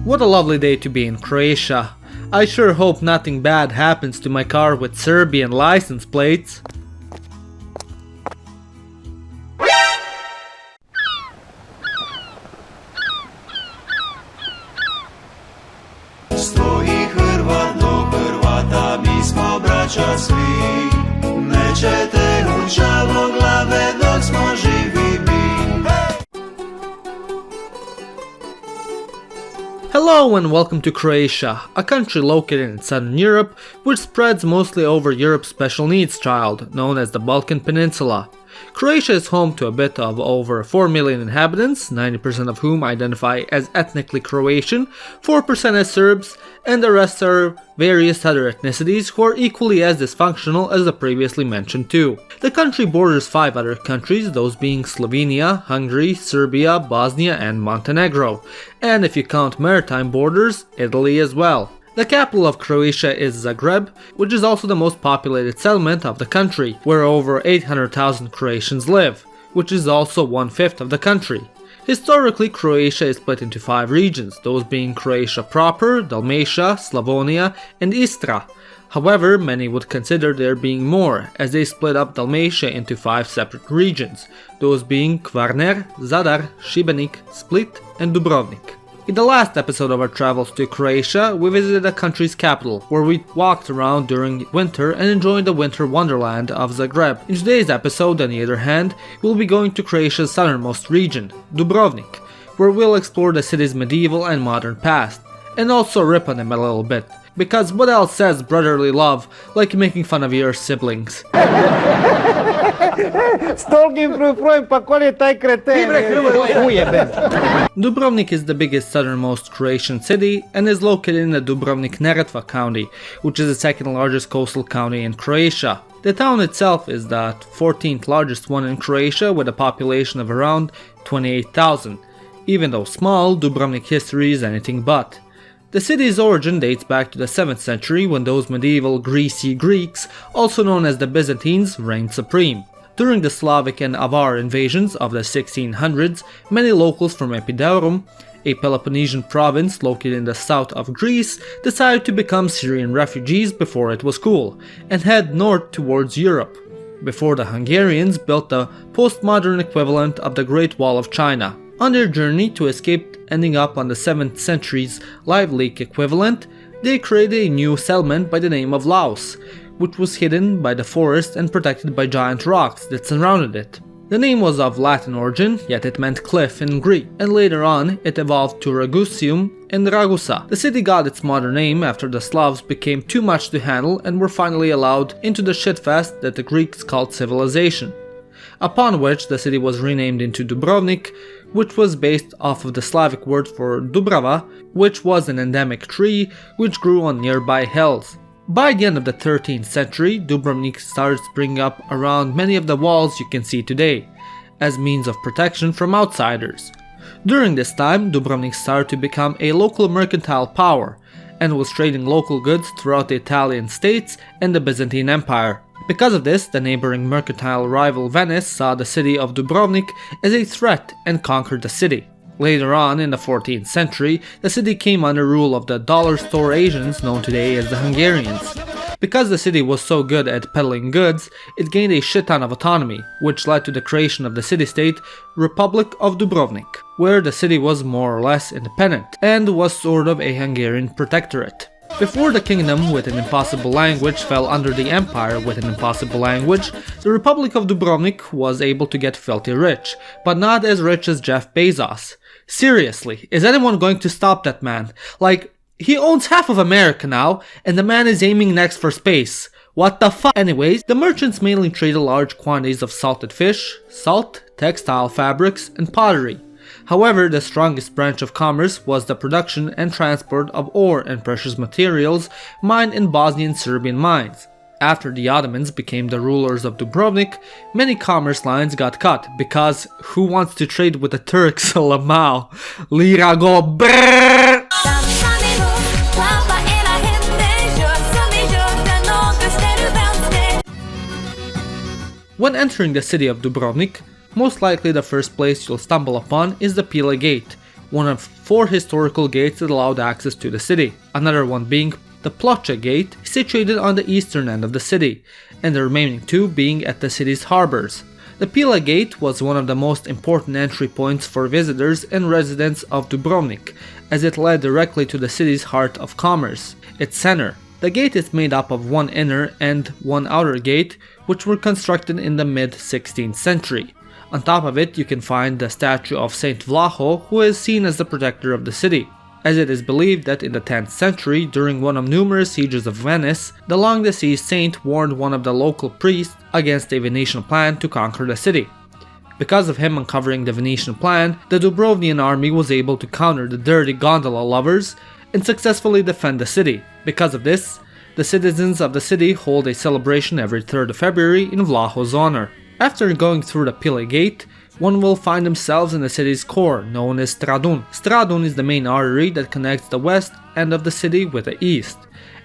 What a lovely day to be in Croatia. I sure hope nothing bad happens to my car with Serbian license plates. Stoji Hrvat do Hrvata, mi smo braća svi. Nećete u ČAVOGLAVE dok smo živi mi. Hello and welcome to Croatia, a country located in southern Europe which spreads mostly over Europe's special needs child, known as the Balkan Peninsula. Croatia is home to a bit of over 4 million inhabitants, 90% of whom identify as ethnically Croatian, 4% as Serbs, and the rest are various other ethnicities who are equally as dysfunctional as the previously mentioned two. The country borders 5 other countries, those being Slovenia, Hungary, Serbia, Bosnia, and Montenegro, and if you count maritime borders, Italy as well. The capital of Croatia is Zagreb, which is also the most populated settlement of the country, where over 800,000 Croatians live, which is also 1/5 of the country. Historically, Croatia is split into 5 regions, those being Croatia proper, Dalmatia, Slavonia, and Istra. However, many would consider there being more, as they split up Dalmatia into 5 separate regions, those being Kvarner, Zadar, Šibenik, Split, and Dubrovnik. In the last episode of our travels to Croatia, we visited the country's capital, where we walked around during winter and enjoyed the winter wonderland of Zagreb. In today's episode, on the other hand, we'll be going to Croatia's southernmost region, Dubrovnik, where we'll explore the city's medieval and modern past, and also rip on them a little bit, because what else says brotherly love like making fun of your siblings? Dubrovnik is the biggest southernmost Croatian city and is located in the Dubrovnik-Neretva county, which is the second largest coastal county in Croatia. The town itself is the 14th largest one in Croatia with a population of around 28,000. Even though small, Dubrovnik history is anything but. The city's origin dates back to the 7th century when those medieval greasy Greeks, also known as the Byzantines, reigned supreme. During the Slavic and Avar invasions of the 1600s, many locals from Epidaurus, a Peloponnesian province located in the south of Greece, decided to become Syrian refugees before it was cool, and head north towards Europe, before the Hungarians built the postmodern equivalent of the Great Wall of China. On their journey to escape ending up on the 7th century's Live Leak equivalent, they created a new settlement by the name of Laos, which was hidden by the forest and protected by giant rocks that surrounded it. The name was of Latin origin, yet it meant cliff in Greek, and later on it evolved to Ragusium and Ragusa. The city got its modern name after the Slavs became too much to handle and were finally allowed into the shitfest that the Greeks called civilization. Upon which the city was renamed into Dubrovnik, which was based off of the Slavic word for Dubrava, which was an endemic tree which grew on nearby hills. By the end of the 13th century, Dubrovnik started springing up around many of the walls you can see today, as means of protection from outsiders. During this time, Dubrovnik started to become a local mercantile power, and was trading local goods throughout the Italian states and the Byzantine Empire. Because of this, the neighboring mercantile rival Venice saw the city of Dubrovnik as a threat and conquered the city. Later on, in the 14th century, the city came under rule of the dollar store Asians known today as the Hungarians. Because the city was so good at peddling goods, it gained a shit ton of autonomy, which led to the creation of the city-state Republic of Dubrovnik, where the city was more or less independent, and was sort of a Hungarian protectorate. Before the kingdom with an impossible language fell under the empire with an impossible language, the Republic of Dubrovnik was able to get filthy rich, but not as rich as Jeff Bezos. Seriously, is anyone going to stop that man? Like, he owns half of America now, and the man is aiming next for space. What the fuck? Anyways, the merchants mainly traded large quantities of salted fish, salt, textile fabrics, and pottery. However, the strongest branch of commerce was the production and transport of ore and precious materials mined in Bosnian Serbian mines. After the Ottomans became the rulers of Dubrovnik, many commerce lines got cut because who wants to trade with the Turks, Lamau? Lira go brrrr! When entering the city of Dubrovnik, most likely the first place you'll stumble upon is the Pile Gate, one of 4 historical gates that allowed access to the city, another one being the Ploče Gate, situated on the eastern end of the city, and the remaining 2 being at the city's harbors. The Pila Gate was one of the most important entry points for visitors and residents of Dubrovnik, as it led directly to the city's heart of commerce, its center. The gate is made up of one inner and one outer gate, which were constructed in the mid-16th century. On top of it you can find the statue of Saint Vlaho, who is seen as the protector of the city, as it is believed that in the 10th century, during one of numerous sieges of Venice, the long-deceased saint warned one of the local priests against a Venetian plan to conquer the city. Because of him uncovering the Venetian plan, the Dubrovnian army was able to counter the dirty gondola lovers and successfully defend the city. Because of this, the citizens of the city hold a celebration every 3rd of February in Vlaho's honor. After going through the Pila Gate, one will find themselves in the city's core, known as Stradun. Stradun is the main artery that connects the west end of the city with the east,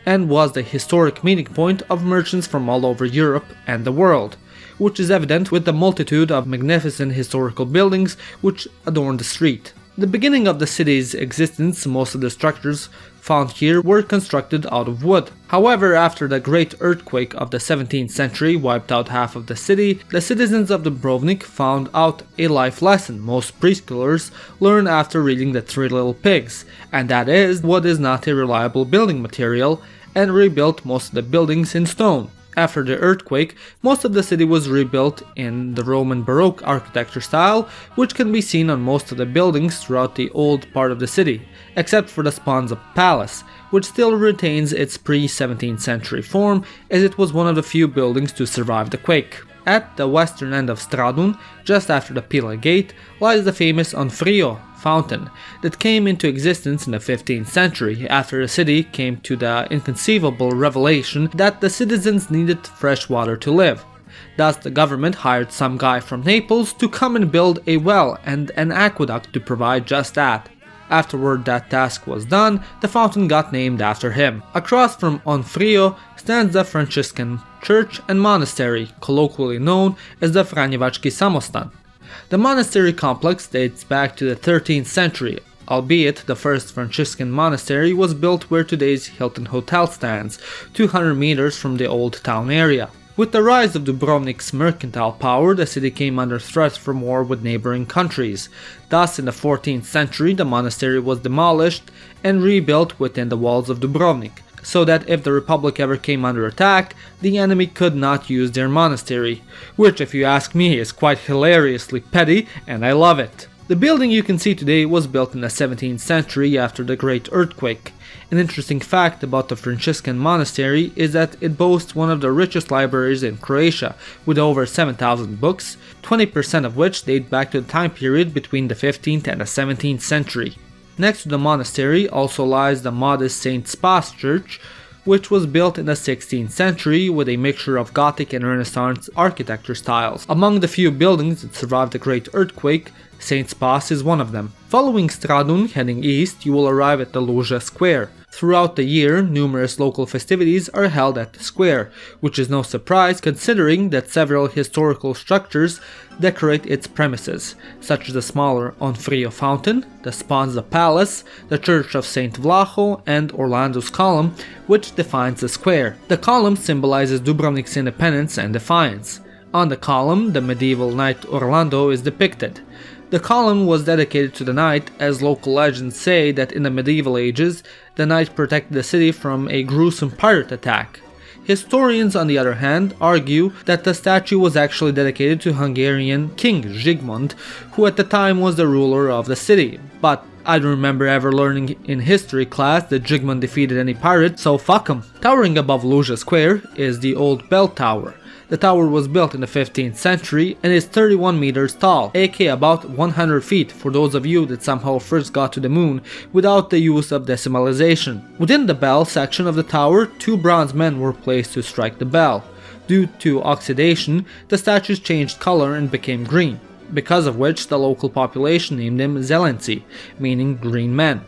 and was the historic meeting point of merchants from all over Europe and the world, which is evident with the multitude of magnificent historical buildings which adorn the street. The beginning of the city's existence, most of the structures found here were constructed out of wood. However, after the great earthquake of the 17th century wiped out half of the city, the citizens of Dubrovnik found out a life lesson most preschoolers learn after reading The 3 Little Pigs, and that is wood is not a reliable building material, and rebuilt most of the buildings in stone. After the earthquake, most of the city was rebuilt in the Roman Baroque architecture style, which can be seen on most of the buildings throughout the old part of the city, except for the Sponza Palace, which still retains its pre-17th century form, as it was one of the few buildings to survive the quake. At the western end of Stradun, just after the Pila Gate, lies the famous Onfrio fountain that came into existence in the 15th century after the city came to the inconceivable revelation that the citizens needed fresh water to live. Thus the government hired some guy from Naples to come and build a well and an aqueduct to provide just that. Afterward that task was done, the fountain got named after him. Across from Onfrio stands the Franciscan church and monastery, colloquially known as the Franjevački Samostan. The monastery complex dates back to the 13th century, albeit the first Franciscan monastery was built where today's Hilton Hotel stands, 200 meters from the old town area. With the rise of Dubrovnik's mercantile power, the city came under threat from war with neighboring countries. Thus, in the 14th century, the monastery was demolished and rebuilt within the walls of Dubrovnik, so that if the Republic ever came under attack, the enemy could not use their monastery, which, if you ask me, is quite hilariously petty, and I love it. The building you can see today was built in the 17th century after the Great Earthquake. An interesting fact about the Franciscan monastery is that it boasts one of the richest libraries in Croatia, with over 7,000 books, 20% of which date back to the time period between the 15th and the 17th century. Next to the monastery also lies the modest St. Spas Church, which was built in the 16th century with a mixture of Gothic and Renaissance architecture styles. Among the few buildings that survived the Great Earthquake, St. Spas is one of them. Following Stradun, heading east, you will arrive at the Luža Square. Throughout the year, numerous local festivities are held at the square, which is no surprise considering that several historical structures decorate its premises, such as the smaller Onfrio fountain, the Sponza Palace, the Church of St. Vlaho, and Orlando's column, which defines the square. The column symbolizes Dubrovnik's independence and defiance. On the column, the medieval knight Orlando is depicted. The column was dedicated to the knight, as local legends say that in the medieval ages, the knight protected the city from a gruesome pirate attack. Historians, on the other hand, argue that the statue was actually dedicated to Hungarian King Zsigmond, who at the time was the ruler of the city, but I don't remember ever learning in history class that Zsigmond defeated any pirate, so fuck him. Towering above Luža Square is the old bell tower. The tower was built in the 15th century and is 31 meters tall, aka about 100 feet for those of you that somehow first got to the moon without the use of decimalization. Within the bell section of the tower, 2 bronze men were placed to strike the bell. Due to oxidation, the statues changed color and became green, because of which the local population named them Zelenci, meaning green men.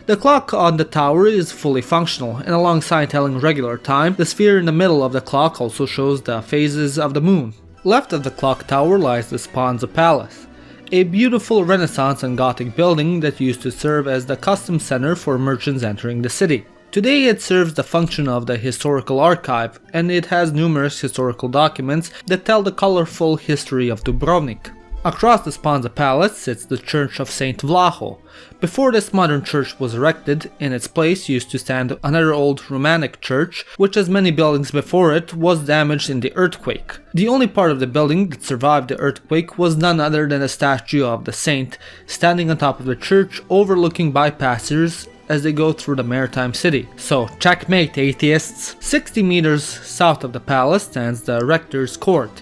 The clock on the tower is fully functional, and alongside telling regular time, the sphere in the middle of the clock also shows the phases of the moon. Left of the clock tower lies the Sponza Palace. a beautiful Renaissance and Gothic building that used to serve as the customs center for merchants entering the city. Today it serves the function of the historical archive, and it has numerous historical documents that tell the colorful history of Dubrovnik. Across the Sponza Palace sits the Church of St. Vlaho. Before this modern church was erected, in its place used to stand another old Romanic church, which, as many buildings before it, was damaged in the earthquake. The only part of the building that survived the earthquake was none other than a statue of the saint, standing on top of the church overlooking bypassers as they go through the maritime city. So, checkmate, atheists! 60 meters south of the palace stands the rector's court.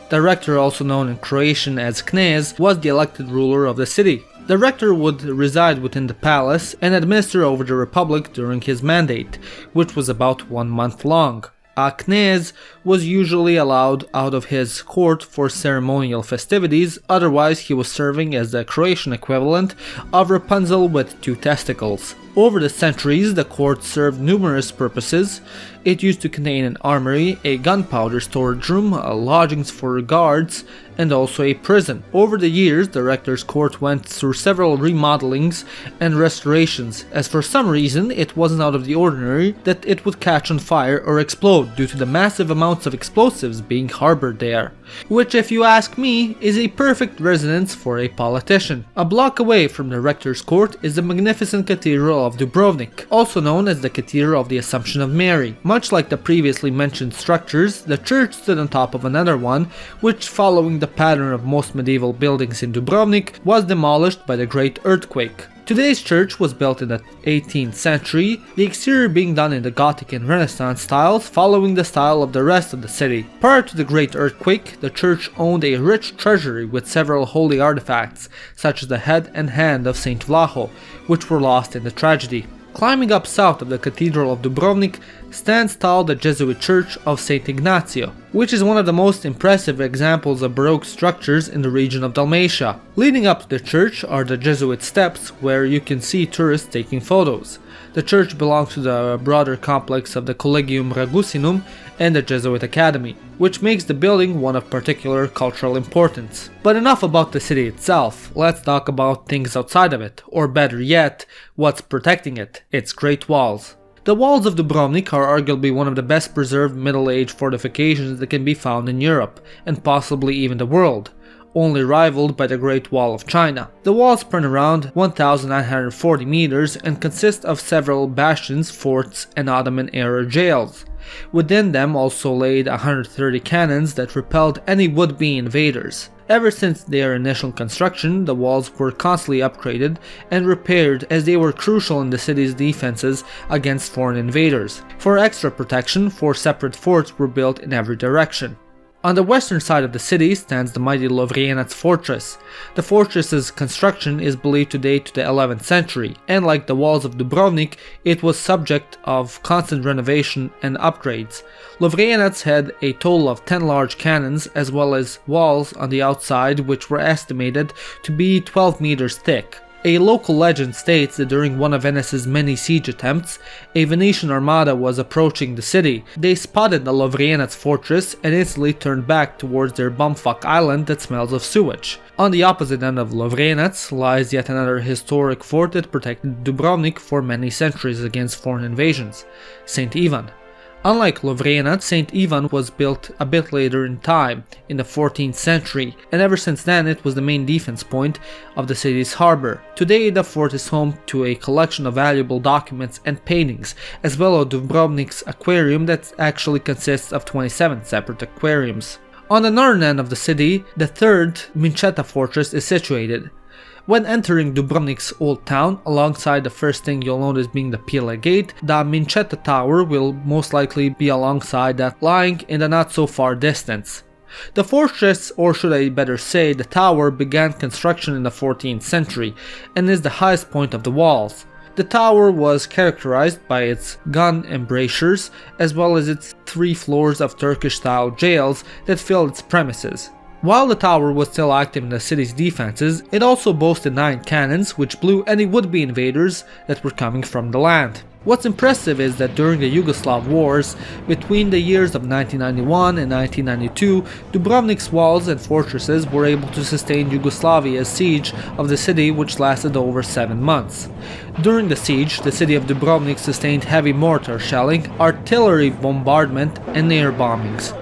The rector, also known in Croatian as knez, was the elected ruler of the city. The rector would reside within the palace and administer over the republic during his mandate, which was about 1 month long. A knez was usually allowed out of his court for ceremonial festivities, otherwise he was serving as the Croatian equivalent of Rapunzel with 2 testicles. Over the centuries, the court served numerous purposes. It used to contain an armory, a gunpowder storage room, lodgings for guards, and also a prison. Over the years, the rector's court went through several remodelings and restorations, as for some reason it wasn't out of the ordinary that it would catch on fire or explode due to the massive amounts of explosives being harbored there. Which, if you ask me, is a perfect residence for a politician. A block away from the rector's court is the magnificent Cathedral of Dubrovnik, also known as the Cathedral of the Assumption of Mary. Much like the previously mentioned structures, the church stood on top of another one, which, following the pattern of most medieval buildings in Dubrovnik, was demolished by the Great Earthquake. Today's church was built in the 18th century, the exterior being done in the Gothic and Renaissance styles, following the style of the rest of the city. Prior to the Great Earthquake, the church owned a rich treasury with several holy artifacts, such as the head and hand of St. Vlaho, which were lost in the tragedy. Climbing up south of the Cathedral of Dubrovnik stands tall the Jesuit Church of St. Ignazio, which is one of the most impressive examples of Baroque structures in the region of Dalmatia. Leading up to the church are the Jesuit steps, where you can see tourists taking photos. The church belongs to the broader complex of the Collegium Ragusinum and the Jesuit Academy, which makes the building one of particular cultural importance. But enough about the city itself, let's talk about things outside of it, or better yet, what's protecting it, its great walls. The walls of Dubrovnik are arguably one of the best preserved Middle-Age fortifications that can be found in Europe, and possibly even the world, only rivaled by the Great Wall of China. The walls span around 1,940 meters and consist of several bastions, forts, and Ottoman-era jails. Within them also laid 130 cannons that repelled any would-be invaders. Ever since their initial construction, the walls were constantly upgraded and repaired as they were crucial in the city's defenses against foreign invaders. For extra protection, 4 separate forts were built in every direction. On the western side of the city stands the mighty Lovrijenac fortress. The fortress's construction is believed to date to the 11th century, and like the walls of Dubrovnik, it was subject of constant renovation and upgrades. Lovrijenac had a total of 10 large cannons as well as walls on the outside which were estimated to be 12 meters thick. A local legend states that during one of Venice's many siege attempts, a Venetian armada was approaching the city. They spotted the Lovrijenac fortress and instantly turned back towards their bumfuck island that smells of sewage. On the opposite end of Lovrijenac lies yet another historic fort that protected Dubrovnik for many centuries against foreign invasions, St. Ivan. Unlike Lovrijenac, St. Ivan was built a bit later in time, in the 14th century, and ever since then it was the main defense point of the city's harbor. Today the fort is home to a collection of valuable documents and paintings, as well as Dubrovnik's aquarium that actually consists of 27 separate aquariums. On the northern end of the city, the third Mincheta fortress is situated. When entering Dubrovnik's old town, alongside the first thing you'll notice being the Pile Gate, the Mincheta Tower will most likely be alongside that, lying in the not so far distance. The fortress, or should I better say the tower, began construction in the 14th century and is the highest point of the walls. The tower was characterized by its gun embrasures as well as its 3 floors of Turkish-style jails that filled its premises. While the tower was still active in the city's defenses, it also boasted 9 cannons which blew any would-be invaders that were coming from the land. What's impressive is that during the Yugoslav wars, between the years of 1991 and 1992, Dubrovnik's walls and fortresses were able to sustain Yugoslavia's siege of the city, which lasted over 7 months. During the siege, the city of Dubrovnik sustained heavy mortar shelling, artillery bombardment and air bombings,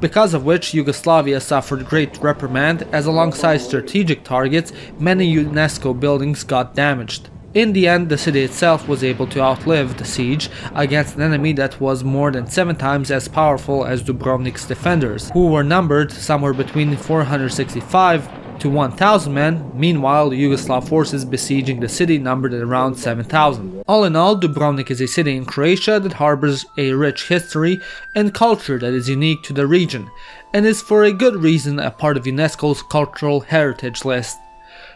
because of which Yugoslavia suffered great reprimand, as alongside strategic targets, many UNESCO buildings got damaged. In the end, the city itself was able to outlive the siege against an enemy that was more than 7 times as powerful as Dubrovnik's defenders, who were numbered somewhere between 465 to 1,000 men. Meanwhile, the Yugoslav forces besieging the city numbered around 7,000. All in all, Dubrovnik is a city in Croatia that harbors a rich history and culture that is unique to the region, and is for a good reason a part of UNESCO's Cultural Heritage List.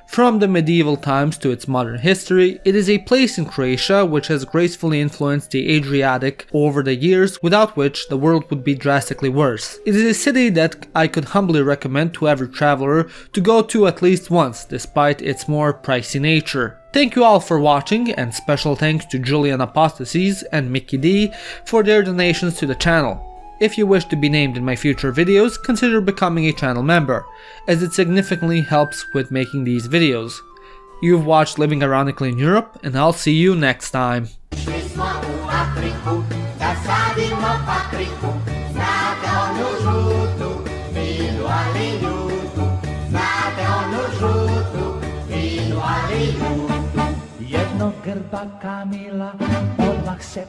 From the medieval times to its modern history, it is a place in Croatia which has gracefully influenced the Adriatic over the years, without which the world would be drastically worse. It is a city that I could humbly recommend to every traveler to go to at least once, despite its more pricey nature. Thank you all for watching, and special thanks to Julian Apostases and Mickey D for their donations to the channel. If you wish to be named in my future videos, consider becoming a channel member, as it significantly helps with making these videos. You've watched Living Ironically in Europe, and I'll see you next time. Jednog grba Kamila odmah se